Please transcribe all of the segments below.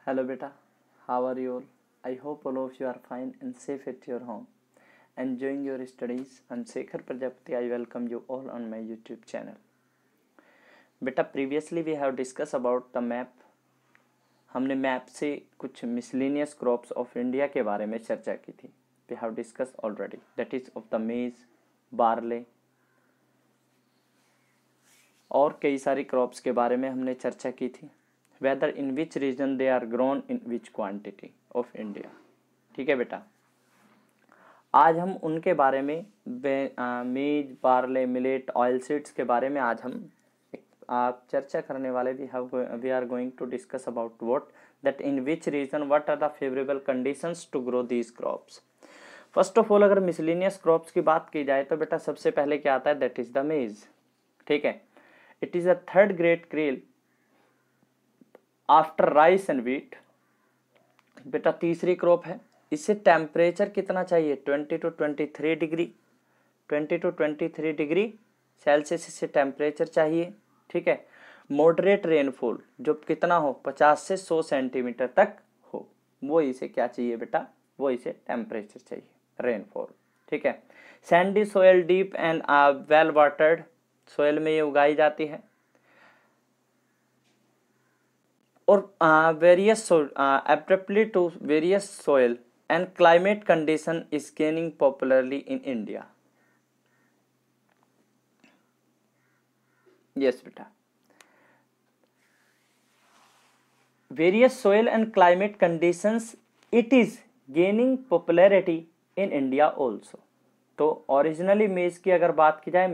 Hello beta, how are you all? I hope all of you are fine and safe at your home. Enjoying your studies. I'm Shekhar Prajapati. I welcome you all on my YouTube channel. Beta, previously we have discussed about the map. हमने map से कुछ miscellaneous crops of India के बारे में चर्चा की थी. We have discussed already. That is of the maize, barley और कई सारी क्रॉप्स के बारे में हमने चर्चा की थी. Whether in which region they are grown in which quantity of India. ठीक है बेटा, आज हम उनके बारे में मेज, बार्ले, मिलेट, ऑयल सीड्स के बारे में आज हम चर्चा करने वाले. We are going to discuss about what that in which region what are the favourable conditions to grow these crops. First of all, अगर मिसलेनियस क्रॉप्स की बात की जाए तो बेटा सबसे पहले क्या आता है, दैट इज द मेज. ठीक है, it is a third great curl after rice and wheat. बेटा तीसरी क्रॉप है. इससे टेम्परेचर कितना चाहिए, 20 to 23 degree, 20 to 23 degree Celsius इससे टेम्परेचर चाहिए. ठीक है, मॉडरेट रेनफॉल जो कितना हो, 50 से 100 सेंटीमीटर तक हो, वो इसे क्या चाहिए बेटा, वो इसे टेम्परेचर चाहिए, रेनफॉल. ठीक है, sandy soil, deep and well watered soil में ये उगाई जाती है. और various adaptly to various soil and climate condition is gaining popularly in India. Yes बेटा, various soil and climate conditions it is gaining popularity in India also. तो originally maize की अगर बात की जाए,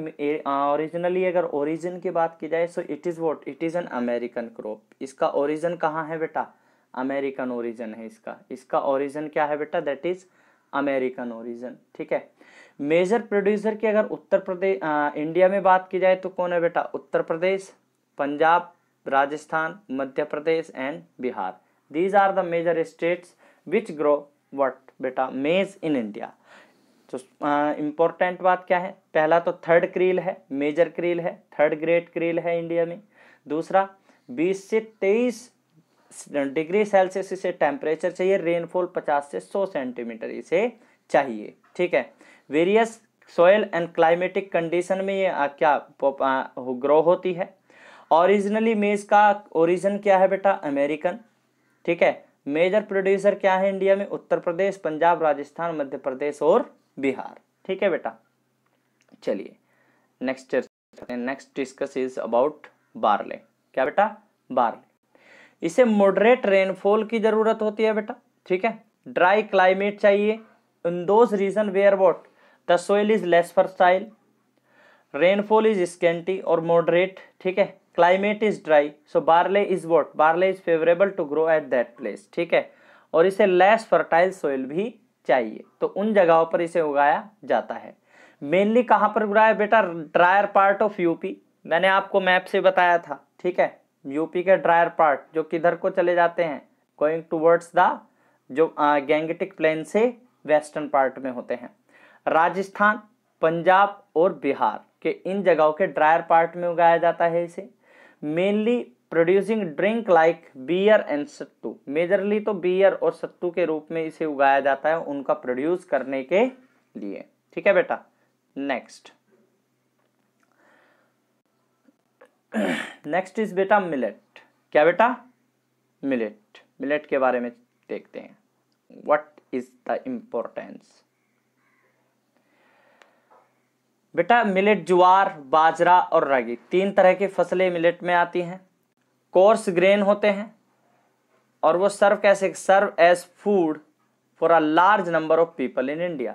ओरिजिनली अगर ओरिजिन की बात की जाए, so it is what, it is an American crop. इसका ओरिजिन कहाँ है बेटा, अमेरिकन ओरिजिन है इसका. इसका ओरिजिन क्या है बेटा, दैट इज अमेरिकन ओरिजिन. ठीक है, मेजर प्रोड्यूसर की अगर उत्तर प्रदेश इंडिया में बात की जाए तो कौन है बेटा, Uttar Pradesh, Punjab, Rajasthan, Madhya Pradesh and Bihar. These are the major states which grow what बेटा, मेज इन इंडिया. तो इम्पोर्टेंट बात क्या है, पहला तो थर्ड क्रील है, मेजर क्रील है, थर्ड ग्रेट क्रील है इंडिया में. दूसरा 20 से 23 डिग्री सेल्सियस इसे टेम्परेचर चाहिए, रेनफॉल 50 से 100 सेंटीमीटर इसे चाहिए. ठीक है, various soil and climatic condition में ये क्या ग्रो होती है. ओरिजिनली मेज का ओरिजिन क्या है बेटा, अमेरिकन. ठीक है, मेजर प्रोड्यूसर क्या है इंडिया में, उत्तर प्रदेश, पंजाब, राजस्थान, मध्य प्रदेश और बिहार. ठीक है बेटा, चलिए next discuss is about barley. क्या बेटा, बार्ले. इसे मॉडरेट रेनफॉल की जरूरत होती है बेटा. ठीक है, ड्राई क्लाइमेट चाहिए in those regions where what the soil is less fertile, rainfall is scanty और मॉडरेट. ठीक है, climate is dry, so barley is what, barley is favourable to grow at that place. ठीक है, और इसे less fertile soil भी चाहिए, तो उन जगहों पर इसे उगाया जाता है. मेनली कहाँ पर उगाया बेटा, ड्रायर पार्ट ऑफ यूपी. मैंने आपको मैप से बताया था. ठीक है, यूपी के ड्रायर पार्ट जो किधर को चले जाते हैं, गोइंग टूवर्ड्स द जो गैंगेटिक प्लेन से वेस्टर्न पार्ट में होते हैं. राजस्थान, पंजाब और बिहार के इन जगहों के ड्रायर पार्ट में उगाया जाता है इसे. Mainly producing drink like beer and sattu. Majorly तो बियर और सत्तू के रूप में इसे उगाया जाता है उनका प्रोड्यूस करने के लिए. ठीक है बेटा, नेक्स्ट इज बेटा मिलेट. क्या बेटा, मिलेट. मिलेट के बारे में देखते हैं, व्हाट इज द इंपॉर्टेंस. बेटा मिलेट ज्वार, बाजरा और रागी, तीन तरह की फसलें मिलेट में आती हैं. कोर्स ग्रेन होते हैं और वो serve as food for a large number of people in India.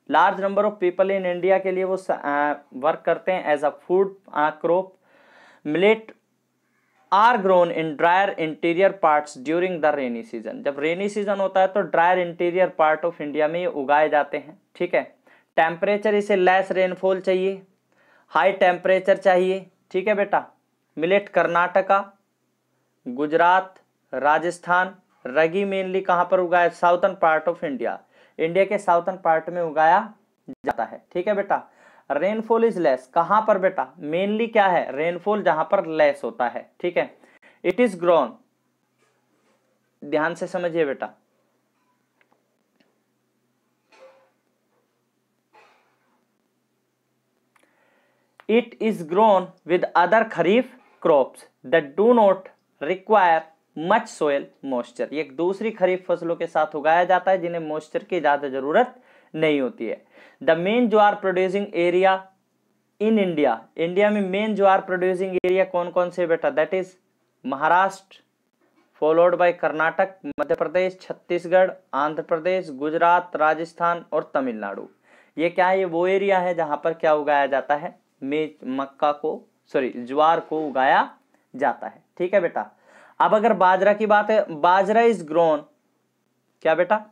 Large number of people in India के लिए वो वर्क करते हैं as a food crop. Millet are grown in dryer interior parts during the rainy season. जब rainy season होता है तो dryer interior part of India में ये उगाए जाते हैं. ठीक है, टेम्परेचर इसे लेस रेनफॉल चाहिए, हाई टेम्परेचर चाहिए. ठीक है बेटा, मिलेट कर्नाटका, गुजरात, राजस्थान, रगी मेनली कहाँ पर उगाया, southern part of India. India के साउथर्न पार्ट में उगाया जाता है. ठीक है बेटा, रेनफॉल इज लेस, कहाँ पर बेटा, मेनली क्या है, रेनफॉल जहां पर लेस होता है. ठीक है, इट इज ग्रोन ध्यान से समझिए बेटा। It is grown with other kharif crops that do not require much soil moisture। ये एक दूसरी खरीफ फसलों के साथ उगाया जाता है जिन्हें मॉइस्चर की ज्यादा जरूरत नहीं होती है। The main jowar producing area in India, India में मेन ज्वार प्रोड्यूसिंग एरिया कौन कौन से बेटा? That is Maharashtra, followed by Karnataka, Madhya Pradesh, Chhattisgarh, Andhra Pradesh, Gujarat, Rajasthan और तमिलनाडु। ये क्या है? ये वो एरिया है जहां पर क्या उगाया जाता है? मक्का को, सॉरी, ज्वार को उगाया जाता है। ठीक है बेटा। अब अगर बाजरा की बात है, बाजरा इज ग्रोन, क्या बेटा?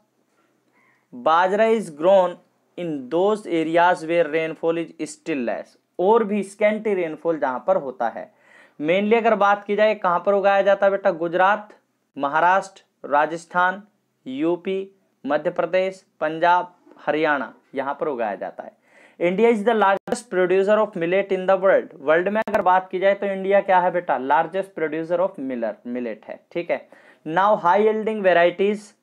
Bajra is grown in those areas where rainfall is still less, और भी स्कैंटी रेनफॉल जहां पर होता है। मेनली अगर बात की जाए कहां पर उगाया जाता है बेटा? गुजरात, महाराष्ट्र, राजस्थान, यूपी, मध्य प्रदेश, पंजाब, हरियाणा, यहां पर उगाया जाता है। India is the largest producer of millet in the world. World में अगर बात की जाए तो इंडिया क्या है बेटा? लार्जेस्ट प्रोड्यूसर ऑफ मिलेट है। ठीक है। Now high yielding varieties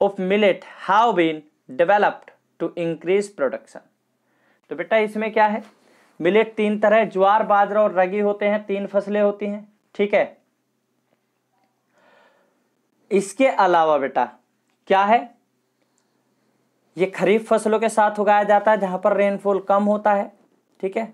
of millet have been developed to increase production. तो बेटा इसमें क्या है? मिलेट तीन तरह, ज्वार, बाजरा और रागी होते हैं, तीन फसलें होती हैं। ठीक है। इसके अलावा बेटा क्या है? ये खरीफ फसलों के साथ उगाया जाता है जहां पर रेनफॉल कम होता है। ठीक है।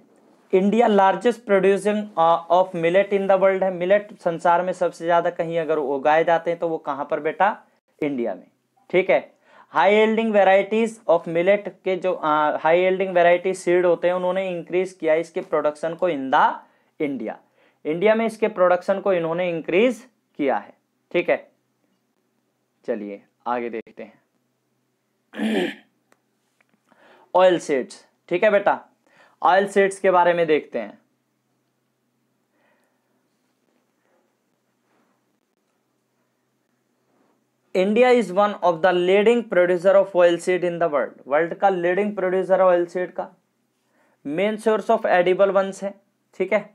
India largest producing of millet in the world है। मिलेट संसार में सबसे ज्यादा कहीं अगर उगाए जाते हैं तो वो कहां पर बेटा? इंडिया में। ठीक है। High yielding varieties of millet के जो हाई यील्डिंग वेराइटी सीड होते हैं उन्होंने इंक्रीज किया इसके प्रोडक्शन को इन द इंडिया। इंडिया में इसके प्रोडक्शन को इन्होंने इंक्रीज किया है। ठीक है। चलिए आगे देखते हैं। Oil seeds. ठीक है बेटा, ऑयल सीड्स के बारे में देखते हैं। India is one of the leading producer of oil seed in the world. World का लीडिंग प्रोड्यूसर ऑयल सीड का। Main source of edible ones है। ठीक है।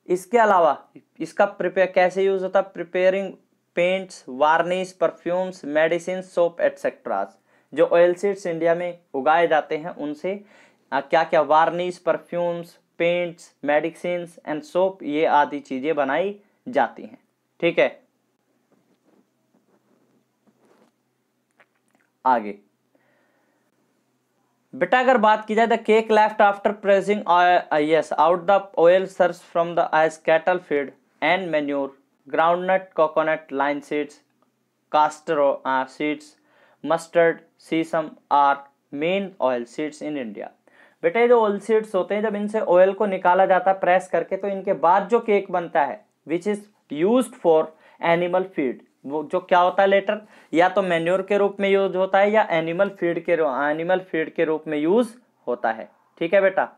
इसके अलावा इसका प्रिपेयर कैसे यूज होता है? Preparing paints, varnish, perfumes, medicine, soap etcetera. जो ऑयल सीड्स इंडिया में उगाए जाते हैं उनसे क्या क्या varnish, perfumes, paints, medicine and soap, ये आदि चीजें बनाई जाती हैं। ठीक है। आगे बेटा अगर बात की जाए the cake left after pressing yes out the oil serves from the as cattle feed and manure, groundnut, coconut, linseeds, castor seeds, mustard, sesame are main oil seeds in India. बेटा ये जो oil seeds होते हैं जब इनसे oil को निकाला जाता है प्रेस करके तो इनके बाद जो केक बनता है विच is used for animal feed, वो जो क्या होता है लेटर, या तो मैन्योर के रूप में यूज होता है या एनिमल फीड के रूप में यूज होता है। ठीक है बेटा।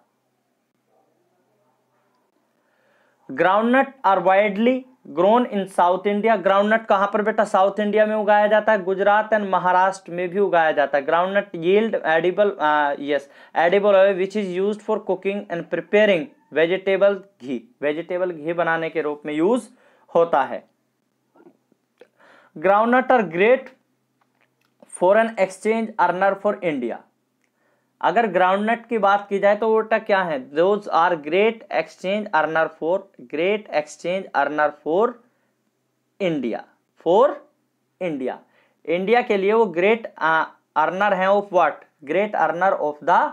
Groundnut are widely grown in South India. Groundnut कहां पर बेटा? साउथ इंडिया में उगाया जाता है। गुजरात एंड महाराष्ट्र में भी उगाया जाता है। Groundnut yield edible oil which is used for cooking and preparing vegetable ghee. Vegetable ghee बनाने के रूप में यूज होता है। Groundnut are great foreign exchange earner for India. अगर ग्राउंडनट की बात की जाए तो वो क्या है? Those are great exchange earner for India. India के लिए वो ग्रेट अर्नर है of what? Great earner of the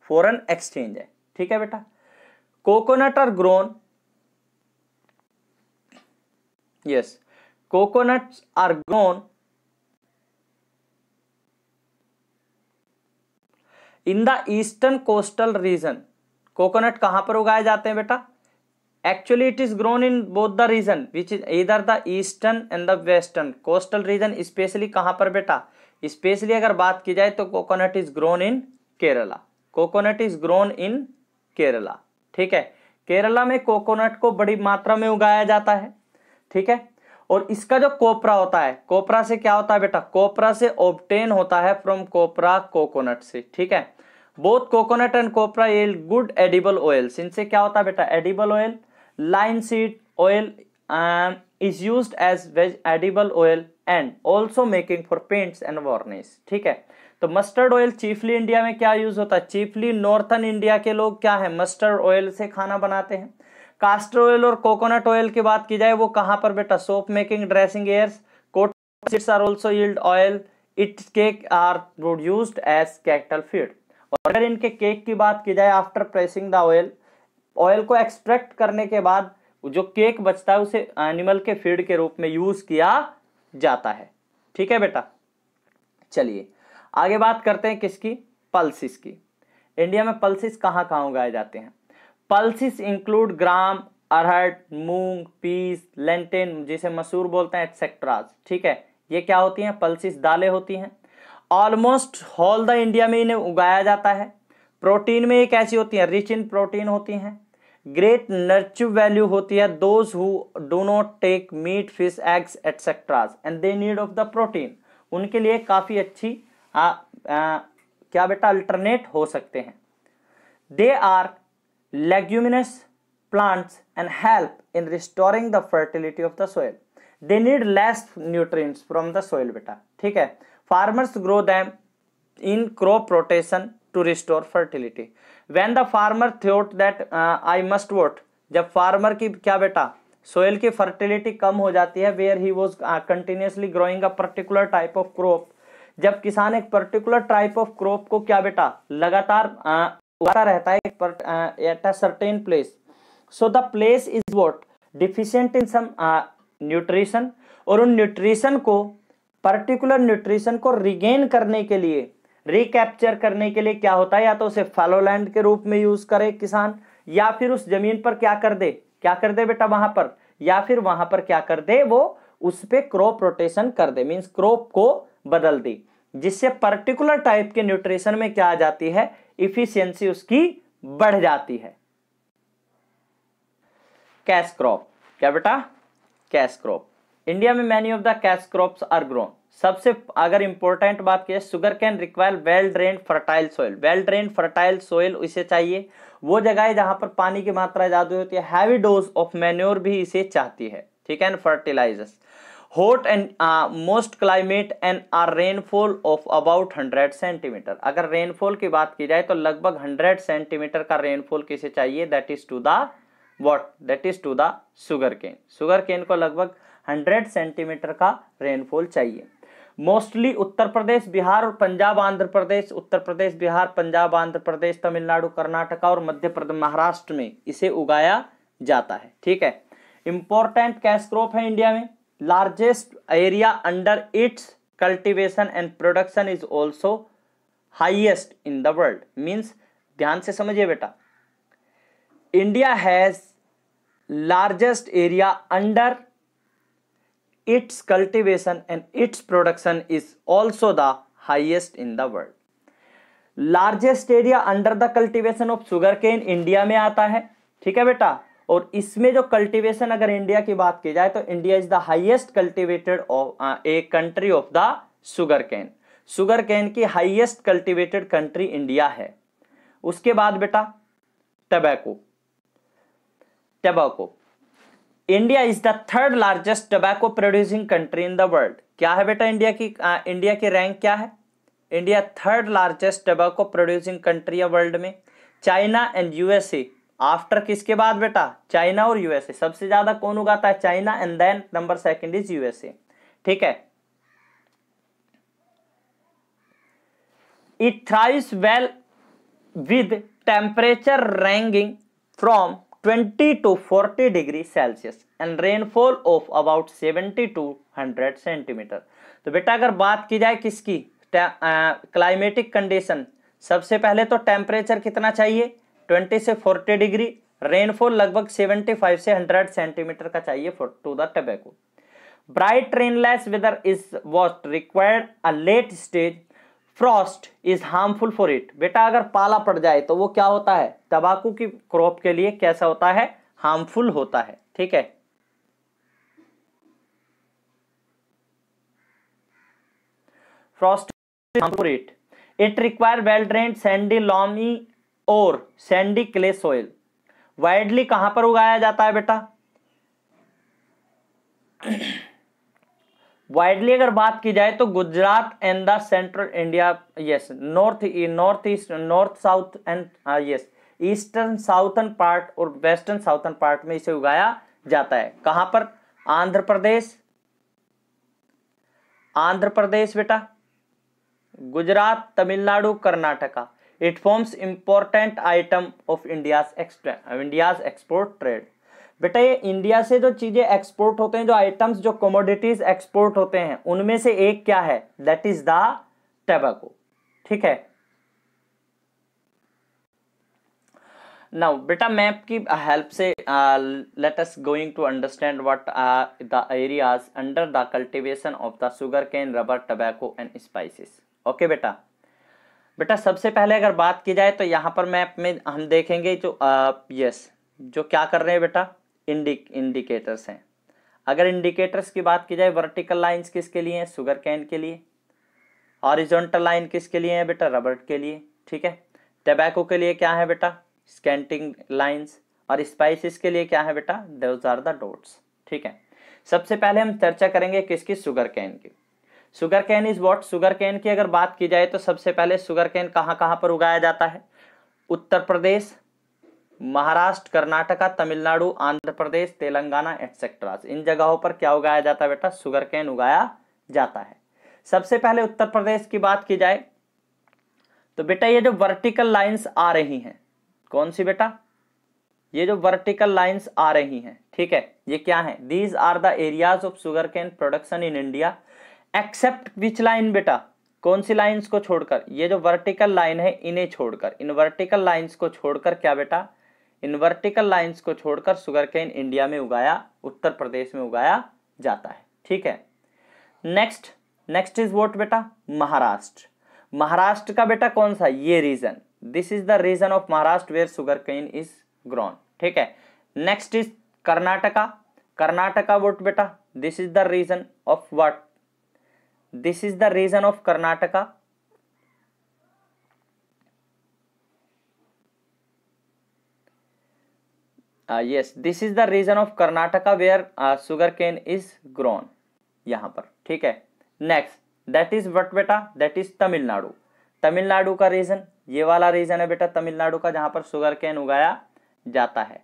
foreign exchange है। ठीक है बेटा। Coconut are grown, yes, coconuts are grown in the eastern coastal region. Coconut कहां पर उगाए जाते हैं बेटा? Actually it is grown in both the region which is either the eastern and the western coastal region. Specially कहां पर बेटा? Specially अगर बात की जाए तो coconut is grown in Kerala. Coconut is grown in Kerala. ठीक है। केरला में कोकोनट को बड़ी मात्रा में उगाया जाता है। ठीक है। और इसका जो कोपरा होता है, कोपरा से क्या होता है बेटा? कोपरा से ऑब्टेन होता है फ्रॉम कोपरा कोकोनट से। ठीक है। Both coconut and copra yield good edible oils. इनसे क्या होता है बेटा? Edible oil, linseed oil is used as edible oil and also making for paints and varnish. ठीक है, तो मस्टर्ड ऑयल चीफली इंडिया में क्या यूज होता है, चीफली नॉर्थन इंडिया के लोग क्या है मस्टर्ड ऑयल से खाना बनाते हैं। कास्टर ऑयल और कोकोनट ऑयल की बात की जाए वो कहां पर बेटा, soap making, dressing hairs, cotton seeds are also yield oil, its cake are produced as cattle feed. और अगर इनके केक की बात की जाए after pressing the oil, oil को एक्सट्रैक्ट करने के बाद जो केक बचता है उसे एनिमल के फीड के रूप में यूज किया जाता है। ठीक है बेटा, चलिए आगे बात करते हैं किसकी, पल्सिस की। इंडिया में पल्सिस कहाँ कहाँ उगाए जाते हैं। पल्सिस इंक्लूड ग्राम, अरहर, मूंग, पीस, लेंटिन जिसे मसूर बोलते हैं एक्सेट्रा। ठीक है, ये क्या होती हैं, पल्सिस दालें होती हैं। ऑलमोस्ट होल द इंडिया में इन्हें उगाया जाता है। प्रोटीन में ये कैसी होती हैं, रिच इन प्रोटीन होती हैं। ग्रेट नर्चर वैल्यू होती है, those who do not take meat, fish, eggs etcetera and they need of the protein, उनके लिए काफी अच्छी क्या बेटा अल्टरनेट हो सकते हैं। They are leguminous plants and help in restoring the fertility of the soil. They need less nutrients from the soil बेटा। ठीक है, farmers grow them in crop rotation to restore fertility. When the farmer thought that I must what, जब farmer की क्या बेटा soil की fertility कम हो जाती है, where he was continuously growing a particular type of crop, जब किसान एक पर्टिकुलर टाइप ऑफ क्रॉप को क्या बेटा लगातार उगाता रहता है at a certain place, so the place is what deficient in some nutrition, और उन न्यूट्रिशन को पर्टिकुलर न्यूट्रिशन को रिगेन करने के लिए, रिकैप्चर करने के लिए क्या होता है, या तो उसे फैलो लैंड के रूप में यूज करे किसान, या फिर उस जमीन पर क्या कर दे बेटा वहां पर, या फिर वहां पर क्या कर दे वो उस पे क्रॉप रोटेशन कर दे, मींस क्रॉप को बदल दे, जिससे पर्टिकुलर टाइप के न्यूट्रिशन में क्या आ जाती है, इफिशियंसी उसकी बढ़ जाती है। कैश क्रॉप, क्या बेटा कैश क्रॉप। इंडिया में many of the cash crops are grown. सबसे अगर इंपॉर्टेंट बात की sugar cane require well drain fertile soil. Well drain fertile soil इसे चाहिए, वो जगह है जहां पर पानी की मात्रा ज्यादा होती है। हैवी डोज ऑफ मैन्योर भी इसे चाहती है। ठीक है, fertilisers. Hot and moist climate and are rainfall of about 100 centimetre. अगर रेनफॉल की बात की जाए तो लगभग 100 सेंटीमीटर का रेनफॉल किसे चाहिए, that is to the what, that is to the sugar cane. Sugar cane को लगभग 100 सेंटीमीटर का रेनफॉल चाहिए। मोस्टली उत्तर प्रदेश, बिहार और पंजाब, आंध्र प्रदेश, उत्तर प्रदेश, बिहार, पंजाब, आंध्र प्रदेश, तमिलनाडु, कर्नाटका और मध्य प्रदेश, महाराष्ट्र में इसे उगाया जाता है। ठीक है, इंपॉर्टेंट कैश क्रॉप है इंडिया में। Largest area under its cultivation and production is also highest in the world. Means ध्यान से समझिए बेटा, India has largest area under its cultivation and its production is also the highest in the world. Largest area under the cultivation of sugarcane India में आता है। ठीक है बेटा, और इसमें जो कल्टीवेशन अगर इंडिया की बात की जाए तो India is the highest cultivated a country of the sugar cane. Sugar cane की हाईएस्ट कल्टीवेटेड कंट्री इंडिया है। उसके बाद बेटा tobacco. India is the third largest tobacco producing country in the world. क्या है बेटा इंडिया की रैंक क्या है, India third largest tobacco producing country है वर्ल्ड में। चाइना एंड यूएसए आफ्टर किसके बाद बेटा, चाइना और यूएसए। सबसे ज्यादा कौन उगाता है, China, and then number second is USA. ठीक है, it thrives well with temperature ranking from 20 to 40 degree Celsius and rainfall of about 70 to 100 centimetre. तो बेटा अगर बात की जाए किसकी, क्लाइमेटिक कंडीशन, सबसे पहले तो टेम्परेचर कितना चाहिए, 20 से 40 डिग्री, रेनफॉल लगभग 75 से 100 सेंटीमीटर का चाहिए to the tobacco. Bright rainless weather is what required a late stage, frost is harmful for it. बेटा अगर पाला पड़ जाए तो वो क्या होता है, तंबाकू की क्रॉप के लिए कैसा होता है, हार्मफुल होता है। ठीक है, Frost harmful for it, it require well drained Sandy loamy और सैंडी क्ले सोइल। वाइडली कहां पर उगाया जाता है बेटा, वाइडली अगर बात की जाए तो Gujarat and the central India, yes, north east, north south and yes eastern southern part और वेस्टर्न साउथर्न पार्ट में इसे उगाया जाता है। कहां पर? आंध्र प्रदेश, आंध्र प्रदेश बेटा, Gujarat, Tamil Nadu, Karnataka. It forms important item of India's export trade. बेटा ये इंडिया से जो चीजें एक्सपोर्ट होते हैं, जो आइटम्स, जो कमोडिटीज एक्सपोर्ट होते हैं, उनमें से एक क्या है? That is the tobacco. ठीक है। नाउ बेटा मैप की हेल्प से let us going to understand what are the areas under the cultivation of the sugar cane, rubber, tobacco and spices. Okay बेटा। बेटा सबसे पहले अगर बात की जाए तो यहाँ पर मैप में हम देखेंगे जो जो क्या कर रहे हैं बेटा, इंडिकेटर्स हैं। अगर इंडिकेटर्स की बात की जाए, वर्टिकल लाइंस किसके लिए हैं? शुगर कैन के लिए। हॉरिजॉन्टल लाइन किसके लिए है बेटा? रबर के लिए। ठीक है। टबैको के लिए क्या है बेटा? स्कैंटिंग लाइंस। और स्पाइसेस के लिए क्या है बेटा? Those are the dots. ठीक है। सबसे पहले हम चर्चा करेंगे किसकी? शुगर कैन की। Sugar cane is what? Sugar cane की अगर बात की जाए तो सबसे पहले शुगर कैन कहाँ कहाँ पर उगाया जाता है? उत्तर प्रदेश, महाराष्ट्र, कर्नाटका, तमिलनाडु, आंध्र प्रदेश, तेलंगाना एटसेट्रा। इन जगहों पर क्या उगाया जाता है बेटा? शुगर कैन उगाया जाता है। सबसे पहले उत्तर प्रदेश की बात की जाए तो बेटा ये जो वर्टिकल लाइंस आ रही हैं, कौन सी बेटा? ये जो वर्टिकल लाइंस आ रही हैं, ठीक है, ये क्या है? These are the areas of sugar cane production in India except which line बेटा? कौन सी लाइंस को छोड़कर? ये जो वर्टिकल लाइन है इन्हें छोड़कर, इन वर्टिकल लाइंस को छोड़कर क्या बेटा? इन वर्टिकल लाइंस को छोड़कर शुगर केन इंडिया में उगाया, उत्तर प्रदेश में उगाया जाता है। ठीक है। नेक्स्ट इज व्हाट बेटा? महाराष्ट्र। महाराष्ट्र का बेटा कौन सा? ये region, this is the region of Maharashtra where sugar cane is grown. ठीक है। Next is Karnataka. Karnataka what बेटा? This is the region of what? This is the region of Karnataka. Yes, this is the region of Karnataka where sugar cane is grown. यहाँ पर। ठीक है। Next that is what बेटा? That is Tamil Nadu. Tamil Nadu का region ये वाला reason है बेटा तमिलनाडु का, जहां पर शुगर केन उगाया जाता है।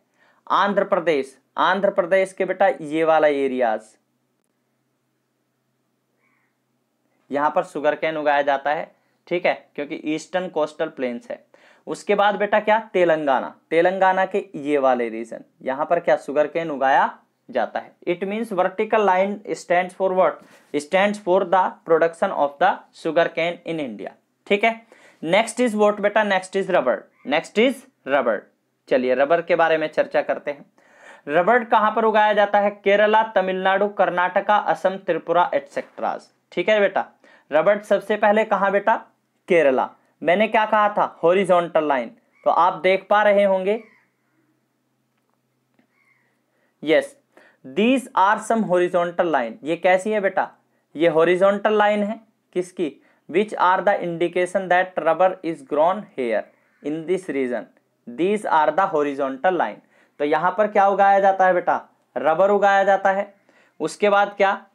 आंध्र प्रदेश, आंध्र प्रदेश के बेटा ये वाला एरियाज, यहां पर शुगर केन उगाया जाता है। ठीक है, क्योंकि ईस्टर्न कोस्टल प्लेन्स है। उसके बाद बेटा क्या? तेलंगाना। तेलंगाना के ये वाले रीजन, यहां पर क्या? शुगर केन उगाया जाता है। It means vertical line stands for what? Stands for the production of the sugar cane in India. ठीक है। नेक्स्ट इज व्हाट बेटा? Next is rubber. Next is rubber. चलिए रबर के बारे में चर्चा करते हैं। रबर कहां पर उगाया जाता है? केरला, तमिलनाडु, कर्नाटका, असम, त्रिपुरा एटसेट्रा। ठीक है बेटा। रबर सबसे पहले कहां बेटा? केरला। मैंने क्या कहा था? Horizontal line. तो आप देख पा रहे होंगे, yes, these are some horizontal line. ये कैसी है बेटा? ये हॉरिजॉन्टल लाइन है। किसकी? Which are the indication that rubber is grown here in this region. These are the horizontal line. तो यहां पर क्या उगाया जाता है बेटा? रबर उगाया जाता है। उसके बाद क्या?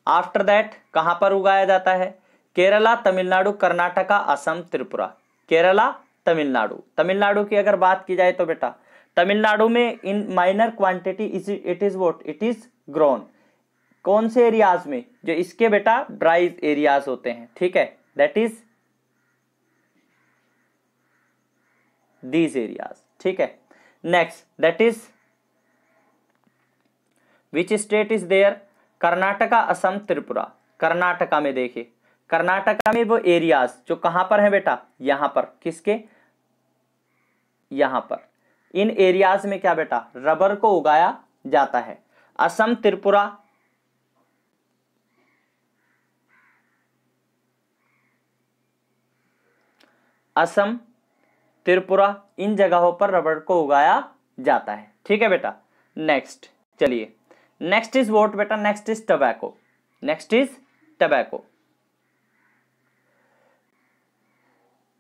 आफ्टर दैट कहां पर उगाया जाता है? केरला, तमिलनाडु, कर्नाटका, असम, त्रिपुरा। केरला, तमिलनाडु। तमिलनाडु की अगर बात की जाए तो बेटा तमिलनाडु में in minor quantity it is what? It is grown. कौन से एरियाज में? जो इसके बेटा ड्राई एरियाज होते हैं। ठीक है, दैट इज दीज एरियाज। ठीक है। Next that is which state is there? Karnataka, Assam, Tripura. Karnataka में देखिए, कर्नाटका में वो एरियाज जो कहां पर है बेटा? यहां पर। किसके? यहां पर। इन एरियाज में क्या बेटा? रबर को उगाया जाता है। असम, त्रिपुरा, असम, त्रिपुरा, इन जगहों पर रबर को उगाया जाता है। ठीक है बेटा। नेक्स्ट चलिए, नेक्स्ट इज व्हाट बेटा? Next is tobacco. Next is tobacco.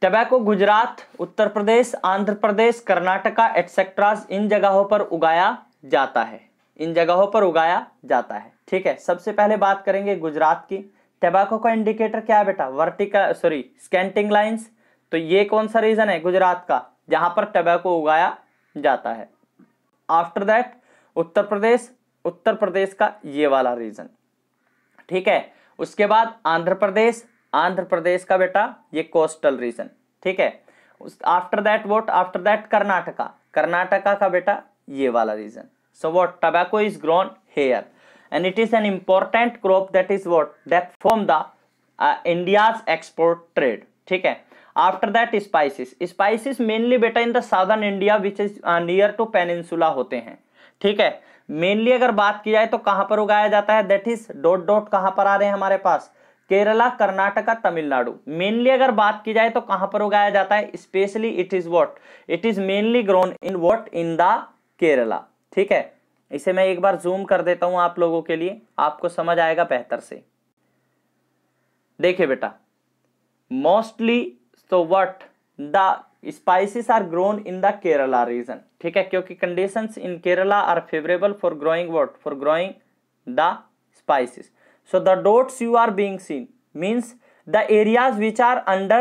Tobacco Gujarat, Uttar Pradesh, Andhra Pradesh, Karnataka etcetera इन जगहों पर उगाया जाता है। इन जगहों पर उगाया जाता है। ठीक है, सबसे पहले बात करेंगे गुजरात की। टबैको का इंडिकेटर क्या है बेटा? Vertical slanting lines. तो ये कौन सा रीजन है गुजरात का जहां पर टबैको उगाया जाता है। आफ्टर दैट उत्तर प्रदेश का ये वाला रीजन। ठीक है, उसके बाद आंध्र प्रदेश का बेटा ये कोस्टल रीजन। ठीक है, आफ्टर दैट कर्नाटका का बेटा ये वाला region. So what tobacco is grown here and it is an important crop that form the India's export trade। ठीक है, आफ्टर दैट स्पाइसेस मेनली बेटा in the southern India which is near to peninsula होते हैं। ठीक है, mainly अगर बात की जाए तो कहां पर उगाया जाता है, दैट इज कहां पर आ रहे हैं हमारे पास, केरला, कर्नाटका, तमिलनाडु। मेनली अगर बात की जाए तो कहां पर उगाया जाता है, specially it is mainly grown in the Kerala. ठीक है, इसे मैं एक बार जूम कर देता हूं आप लोगों के लिए, आपको समझ आएगा बेहतर से। देखिए बेटा, मोस्टली तो what the spices are grown in the Kerala region. ठीक है, क्योंकि conditions in Kerala are favourable for growing the spices. So the dots you are being seen means the areas which are under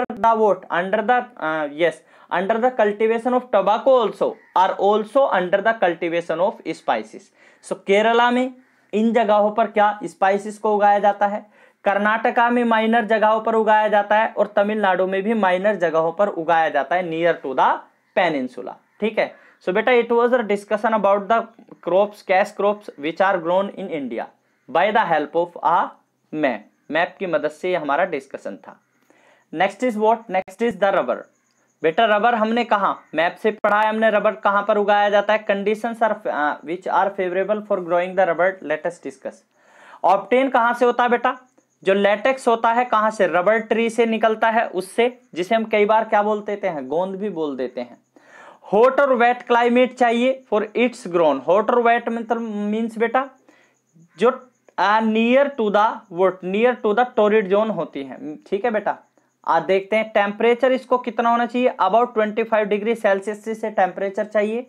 the cultivation of tobacco are also under the cultivation of spices। so Kerala में इन जगहों पर क्या spices को उगाया जाता है, कर्नाटका में minor जगहों पर उगाया जाता है और तमिलनाडु में भी माइनर जगहों पर उगाया जाता है नियर टू द पेनिनसुला। ठीक है, सो बेटा it was a discussion about the cash crops which are grown in India by the help of a map की मदद से हमारा डिस्कशन था। Next is the rubber. बेटा रबर हमने कहा मैप से पढ़ा है हमने, रबर कहां पर उगाया जाता है, conditions which are favourable for growing the rubber, let us discuss. Obtain कहां से होता है बेटा, जो लेटेक्स होता है कहां से, रबर ट्री से निकलता है, उससे, जिसे हम कई बार क्या बोल देते हैं, गोंद भी बोल देते हैं। हॉट और वेट क्लाइमेट चाहिए फॉर इट्स ग्रोन। हॉट और वेट मतलब मीन्स बेटा जो near to the torrid zone होती है। ठीक है बेटा, आज देखते हैं टेम्परेचर इसको कितना होना चाहिए, अबाउट 25 डिग्री सेल्सियस से टेम्परेचर चाहिए।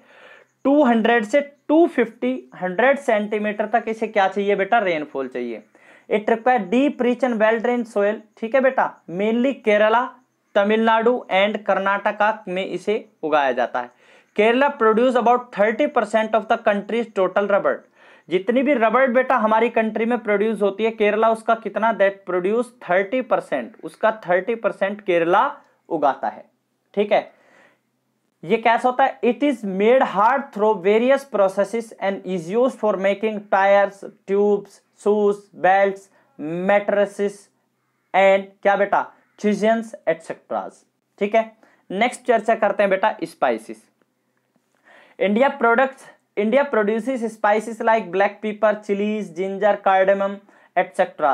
200 से 250 100 सेंटीमीटर तक इसे क्या चाहिए बेटा, रेनफॉल चाहिए। It require deep rich and well drain soil. ठीक है बेटा, मेनली केरला, तमिलनाडु एंड कर्नाटका में इसे उगाया जाता है। Kerala produce about 30% of the countries total rubber. जितनी भी रबर बेटा हमारी कंट्री में प्रोड्यूस होती है, केरला उसका कितना, दैट प्रोड्यूस 30%, उसका 30% केरला उगाता है। ठीक है, ये कैसा होता है, it is made hard through various processes and is used for making tyres, tubes, shoes, belts, mattresses and क्या बेटा, चिजन्स एटसेट्रा। ठीक है, नेक्स्ट चर्चा करते हैं बेटा spices. India produces spices like black pepper, chilies, ginger, cardamom, etc.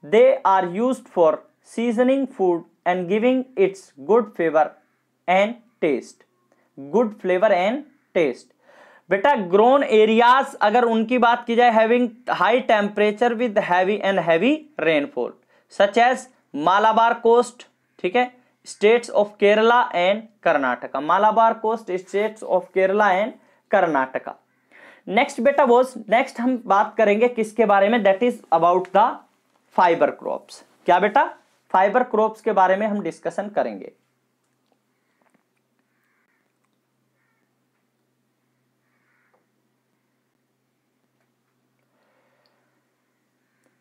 They are used for seasoning food and giving its good flavor and taste. बेटा grown areas अगर उनकी बात की जाए, having high temperature with heavy rainfall such as Malabar coast. ठीक है, states of Kerala and Karnataka, Malabar coast states of Kerala and Karnataka. Next हम बात करेंगे किसके बारे में, that is about the fibre crops. क्या बेटा, फाइबर क्रॉप्स के बारे में हम डिस्कशन करेंगे।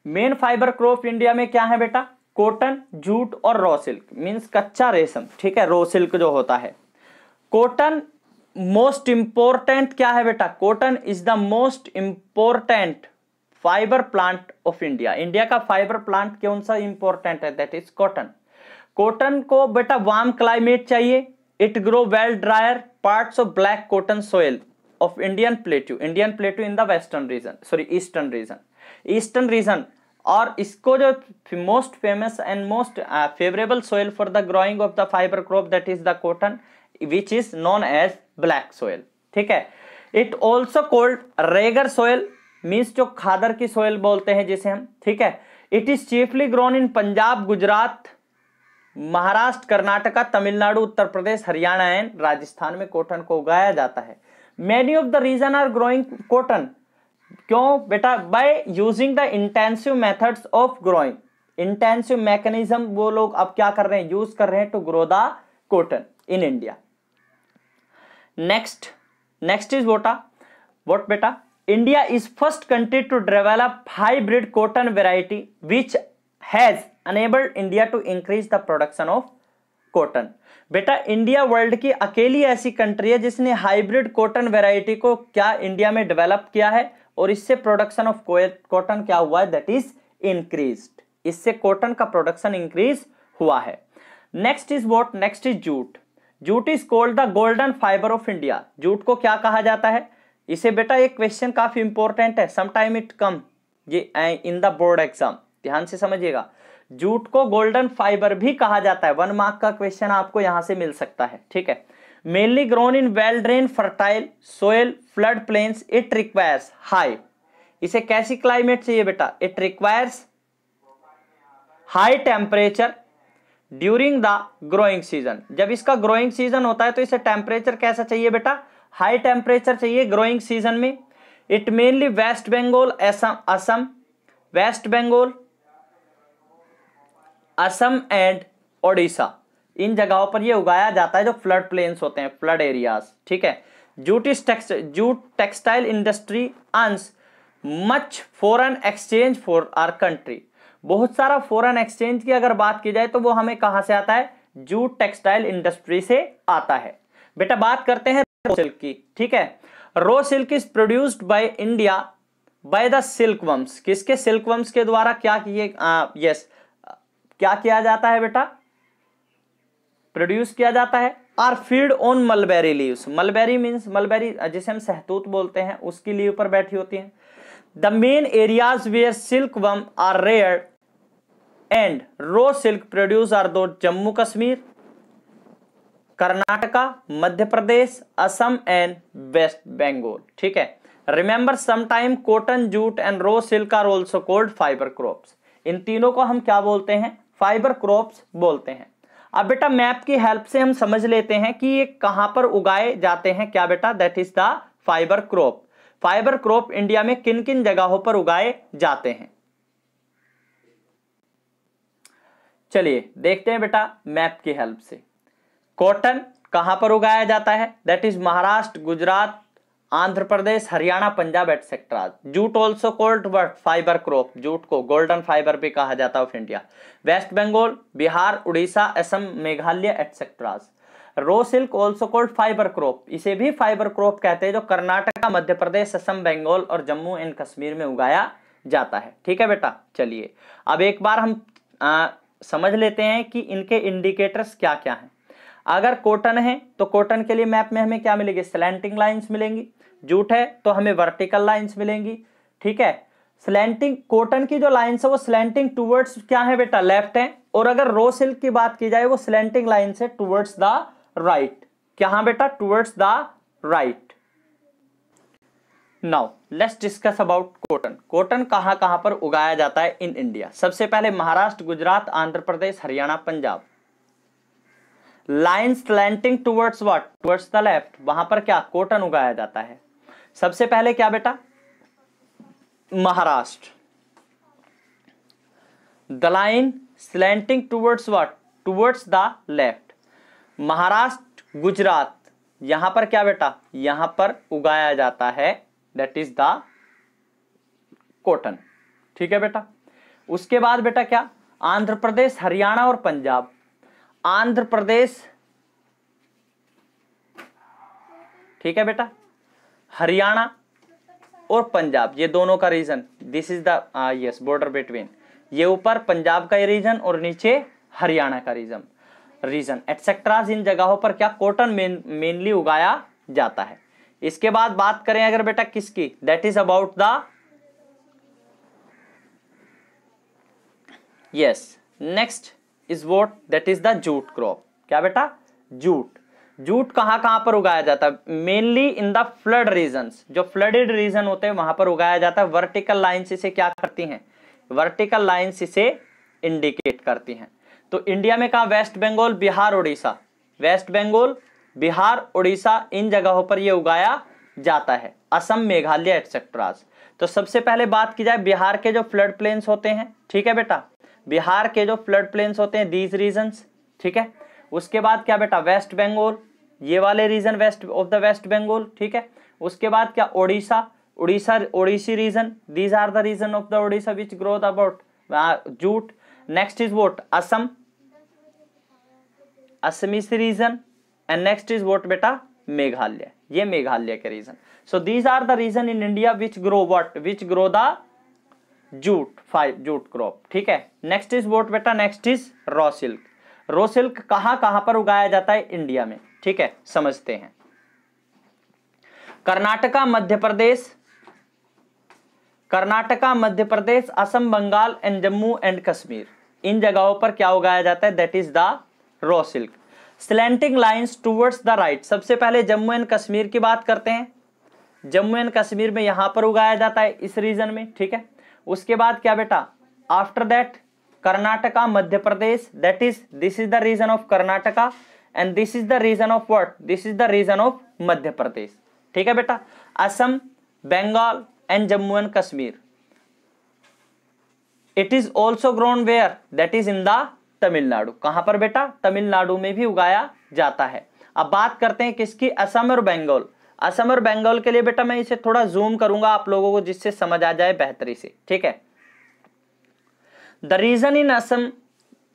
मेन फाइबर क्रॉप इंडिया में क्या है बेटा, कॉटन, जूट और रॉ सिल्क मींस कच्चा रेशम। ठीक है, रॉ सिल्क जो होता है। कॉटन मोस्ट इंपॉर्टेंट क्या है बेटा, cotton is the most important fibre plant of India. India का फाइबर प्लांट कौन सा इंपॉर्टेंट है, दैट इज कॉटन। कॉटन को बेटा वार्म क्लाइमेट चाहिए। It grow well drier parts of black cotton soil of Indian plateau in the eastern region. और इसको जो most famous and most favourable soil for the growing of the fibre crop that is the cotton which is known as black soil. ठीक है, it also called regur soil means जो खादर की soil बोलते हैं जिसे हम। ठीक है, it is chiefly grown in Punjab, Gujarat, Maharashtra, Karnataka, Tamil Nadu, Uttar Pradesh, Haryana and Rajasthan में कॉटन को उगाया जाता है। Many of the region are growing cotton क्यों बेटा? By using the intensive methods of growing, intensive mechanism वो लोग अब क्या कर रहे हैं, यूज कर रहे हैं to grow the cotton in India. Next is what बेटा? India is first country to develop hybrid cotton variety which has enabled India to increase the production of cotton. बेटा इंडिया वर्ल्ड की अकेली ऐसी country है जिसने hybrid cotton variety को क्या India में डेवलप किया है, और इससे प्रोडक्शन ऑफ कॉटन क्या हुआ है, दैट इज इंक्रीज्ड। इससे कॉटन का प्रोडक्शन इंक्रीज हुआ है। Next is what? Next is jute. Jute is called the golden fibre of India. Jute को क्या कहा जाता है? इसे बेटा एक क्वेश्चन काफी इंपॉर्टेंट है, समटाइम इट कम ये इन द बोर्ड एग्जाम, ध्यान से समझिएगा। जूट को गोल्डन फाइबर भी कहा जाता है, 1 मार्क का क्वेश्चन आपको यहां से मिल सकता है, ठीक है। Mainly grown in well drain fertile soil flood plains, it requires high. इसे कैसी क्लाइमेट चाहिए बेटा? It requires high temperature during the growing season. जब इसका ग्रोइंग सीजन होता है तो इसे टेम्परेचर कैसा चाहिए बेटा? हाई टेम्परेचर चाहिए ग्रोइंग सीजन में। It mainly West Bengal, Assam, West Bengal, Assam and Odisha, इन जगहों पर ये उगाया जाता है जो फ्लड प्लेन्स होते हैं, फ्लड एरियाज, ठीक है। Jute textile industry earns much foreign exchange for our country. बहुत सारा फॉरेन एक्सचेंज की अगर बात की जाए तो वो हमें कहां से आता है? जूट टेक्सटाइल इंडस्ट्री से आता है। बेटा बात करते हैं रो सिल्क की, ठीक है। Raw silk is produced by India by the silkworms. किसके? सिल्कवर्म्स के द्वारा क्या किए क्या किया जाता है बेटा? प्रोड्यूस किया जाता है। Are feed on mulberry leaves. Mulberry means, mulberry जिसे हम सहतूत बोलते हैं, उसकी लीव पर बैठी होती हैं। The main areas where silkworm are rear and raw silk produce are दो जम्मू कश्मीर, कर्नाटका, मध्य प्रदेश, असम एंड वेस्ट बंगाल, ठीक है। Remember sometime cotton, jute and raw silk are also called fibre crops. इन तीनों को हम क्या बोलते हैं? फाइबर क्रॉप्स बोलते हैं। अब बेटा मैप की हेल्प से हम समझ लेते हैं कि ये कहां पर उगाए जाते हैं, क्या बेटा? That is the fibre crop. Fibre crop India में किन किन जगहों पर उगाए जाते हैं? चलिए देखते हैं बेटा मैप की हेल्प से। कॉटन कहां पर उगाया जाता है? That is Maharashtra, Gujarat, Andhra Pradesh, Haryana, Punjab etcetera. Jute also called what? Fibre crop. Jute को गोल्डन फाइबर भी कहा जाता है of India. West Bengal, Bihar, Orissa, Assam, Meghalaya etcetera. Raw silk also called fibre crop. इसे भी फाइबर क्रॉप कहते हैं, जो कर्नाटका, मध्य प्रदेश, असम, बंगाल और जम्मू एंड कश्मीर में उगाया जाता है, ठीक है बेटा। चलिए अब एक बार हम समझ लेते हैं कि इनके इंडिकेटर्स क्या क्या हैं। अगर कॉटन है तो कॉटन के लिए मैप में हमें क्या मिलेगी? स्लैंटिंग लाइंस मिलेंगी। जूट है तो हमें वर्टिकल लाइंस मिलेंगी, ठीक है। स्लैंटिंग कॉटन की जो लाइंस है वो स्लैंटिंग टुवर्ड्स क्या है बेटा? लेफ्ट है। और अगर रो सिल्क की बात की जाए वो स्लैंटिंग लाइन से टुवर्ड्स द राइट। क्या बेटा? Towards the right. Now let's discuss about cotton. Cotton कहां कहां पर उगाया जाता है इन इंडिया? सबसे पहले Maharashtra, Gujarat, Andhra Pradesh, Haryana, Punjab. Line slanting towards what? Towards the left. वहां पर क्या? कॉटन उगाया जाता है। सबसे पहले क्या बेटा? Maharashtra. The line slanting towards what? Towards the left. Maharashtra, Gujarat, यहां पर क्या बेटा? यहां पर उगाया जाता है, दैट इज द कॉटन, ठीक है बेटा। उसके बाद बेटा क्या? आंध्र प्रदेश, हरियाणा और पंजाब। आंध्र प्रदेश, ठीक है बेटा, हरियाणा और पंजाब, ये दोनों का region, this is the yes border between. ये ऊपर पंजाब का रीजन और नीचे हरियाणा का रीजन एटसेट्राज। इन जगहों पर क्या? कॉटन मेनली उगाया जाता है। इसके बाद बात करें अगर बेटा किसकी? That is about the yes next is what? That is the jute crop. क्या बेटा? जूट। जूट कहां कहां पर उगाया जाता है? Mainly in the flood regions, जो फ्लडेड रीजन होते हैं वहां पर उगाया जाता है। वर्टिकल लाइन्स इसे क्या करती हैं? वर्टिकल लाइन्स इसे इंडिकेट करती हैं। तो इंडिया में कहा? वेस्ट बंगाल, बिहार, उड़ीसा। वेस्ट बंगाल, बिहार, उड़ीसा, इन जगहों पर यह उगाया जाता है। असम, मेघालय एटसेट्रा। तो सबसे पहले बात की जाए बिहार के जो फ्लड प्लेन्स होते हैं, ठीक है बेटा, बिहार के जो फ्लड प्लेन्स होते हैं दीज रीजन्स, ठीक है। उसके बाद क्या बेटा, वेस्ट बंगाल, ये वाले region west of the west Bengal, ठीक है। उसके बाद क्या, Odisha, Odissi region, these are the region of the Odisha which growth about jute. Next is what, Assam, Assamese region, and next is what बेटा, मेघालय, ये मेघालय के region. So these are the region in India which grow what, which grow the jute, jute crop, ठीक है। Next is what बेटा, next is raw silk. Raw silk कहां पर उगाया जाता है, इंडिया में, ठीक है, समझते हैं। कर्नाटका, मध्य प्रदेश, असम, बंगाल एंड जम्मू एंड कश्मीर, इन जगहों पर क्या उगाया जाता है, that is the raw silk. Slanting lines towards the right, सबसे पहले जम्मू एंड कश्मीर की बात करते हैं। जम्मू एंड कश्मीर में यहां पर उगाया जाता है, इस रीजन में, ठीक है। उसके बाद क्या बेटा, after that Karnataka, Madhya Pradesh, that is, this is the region of Karnataka and this is the region of what, this is the region of Madhya Pradesh, ठीक है बेटा। Assam, Bengal and Jammu and Kashmir, it is also grown where, that is in the Tamil Nadu, कहां पर बेटा, तमिलनाडु में भी उगाया जाता है। अब बात करते हैं किसकी, असम और बंगाल। असम और बंगाल के लिए बेटा मैं इसे थोड़ा जूम करूंगा आप लोगों को, जिससे समझ आ जाए बेहतरी से, ठीक है। द रीजन इन असम,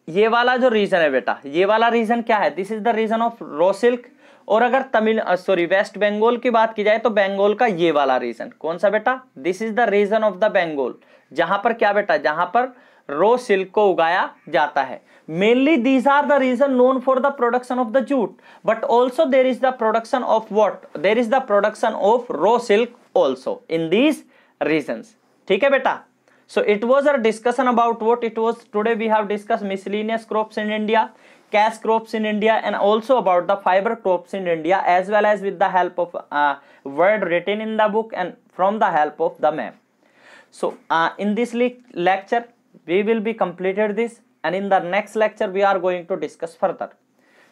ये वाला जो रीजन है बेटा, ये वाला रीजन क्या है, this is the region of raw silk. और अगर वेस्ट बंगाल की बात की जाए तो बंगाल का ये वाला रीजन कौन सा बेटा, this is the region of the Bengal, जहां पर क्या बेटा, जहां पर रॉ सिल्क को उगाया जाता है। Mainly these are the region known for the production of the jute, but also there is the production of what, there is the production of raw silk also in these regions, ठीक है बेटा। So it was a discussion about what it was. Today we have discussed miscellaneous crops in India, cash crops in India, and also about the fiber crops in India, as well as with the help of word written in the book and from the help of the map. So in this lecture we will be completed this, and in the next lecture we are going to discuss further.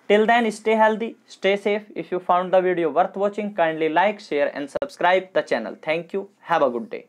Till then, stay healthy, stay safe. If you found the video worth watching, kindly like, share and subscribe the channel. Thank you. Have a good day.